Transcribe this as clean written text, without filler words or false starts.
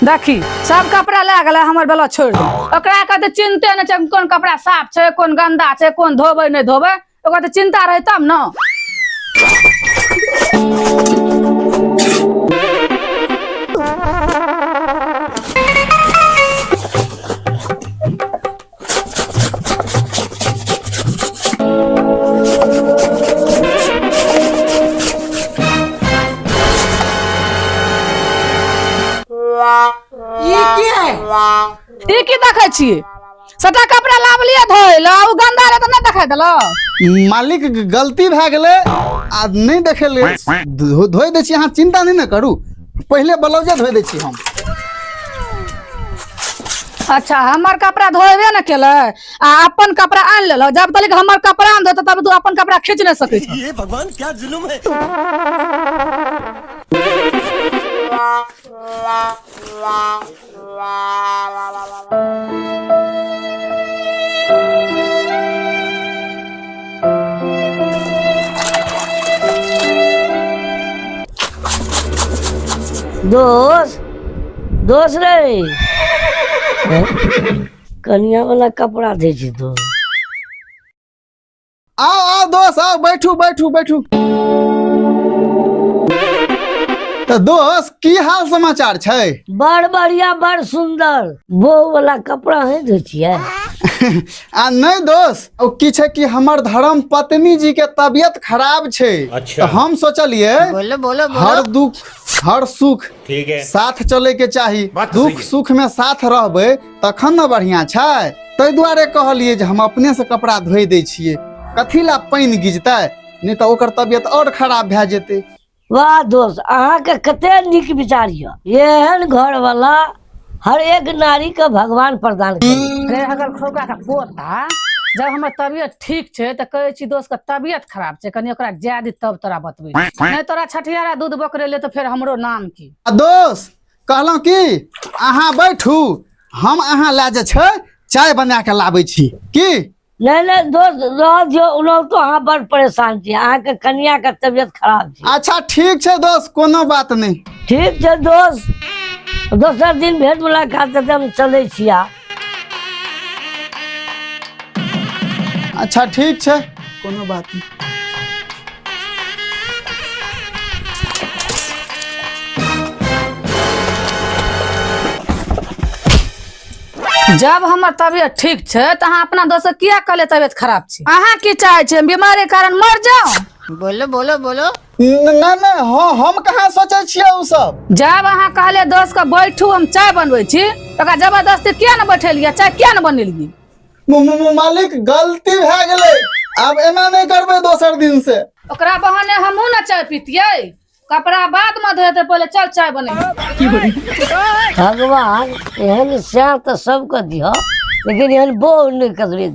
देखी सब कपड़ा ला गला हमर बेला छोड़ दे ओकरा कहते चिंते न छै कोन कपड़ा साफ छै कोन गंदा छै कोन धोबै नहीं धोबै ओकरा तो चिंता रहे तब न। ई की देखै छी सटा कपड़ा लावलिए धोइल आ गंदा रे त नहीं देखाइ देलो। मालिक गलती भए गेलै आ नहीं देखेले धोइ दै छी अहाँ चिंता नहीं न करू पहले ब्लाउजे धोइ दै छी हम। अच्छा हमर कपड़ा धोबे न केले आ अपन कपड़ा आन लेलो जब तक हमर कपड़ा आन दो तब तू अपन कपड़ा खींच नहीं सकै छ। ये भगवान क्या जुल्म है। दोस्त रे कनिया वाला कपड़ा दे छी तो आओ आओ दोस्त आओ बैठू बैठू बैठू। तो दोस्त की हाल समाचार छै? बड़ बढ़िया बड़ सुंदर वो वाला कपड़ा है दे छिए। आ नहीं दोस्त ओ की छै कि हमर धर्म पत्नी जी के तबियत खराब छै। अच्छा। तो हम सोचलिए बोलो हर दुख हर सुख ठीक है साथ चले के चाही दुख सुख में साथ रहबे तखन न बढ़िया छै तै दुआरे कहलिए जे हम अपने से कपड़ा धोइ दै छिए कथी ला पानी गिजतै नहीं तो ओकर तबियत और खराब भए जेतै। वाह दोस्त अहाँ के कते नीक विचार ये एहन घर वाला हर एक नारी के भगवान प्रदान करे। अगर खोका का पोता जब हमर तबियत ठीक छै त कहै छी दोस्त का तबियत खराब छै कनी ओकरा जाय दी तब तोरा बतबै नहीं तोरा छठियारा दूध बकरे ले तो फिर हमरो नाम की। दोस्त कहलौं कि अहाँ बैठू हम अहाँ ला जे छै चाय बना के लाबै छी की। नहीं दोस्त रह दियो तो अहाँ बड़ परेशान छी अहाँ के कन्या के तबियत खराब छै। अच्छा ठीक छै दोस्त कोनो बात नहीं। ठीक छै दोस्त दोसर दिन भेंट मुलाकात करते हम चले छिया। अच्छा ठीक छै कोनो बात नहीं। जब हमर तबियत ठीक छै त अहाँ अपना दोस्त किया कहले तबियत खराब छै अहाँ की चाहे छै बीमारी कारण मर जाओ। बोलो नहीं हम कहाँ सोचे छियै उ सब। जब अहाँ कहले दोस्त का बैठू हम चाय बनबै छी ओकरा जबरदस्ती किया न बैठेलिए चाय किया न बनेलिए। मालिक गलती भए गेलै अब एना नहीं करबै दोसर दिन से। ओकरा बहाने हमहू न चाय पीतिए कपड़ा बाद में धोते पहले चल चाय बने। भगवान एहन श्याम तो सबको दियो लेकिन एहन बो नहीं करबे।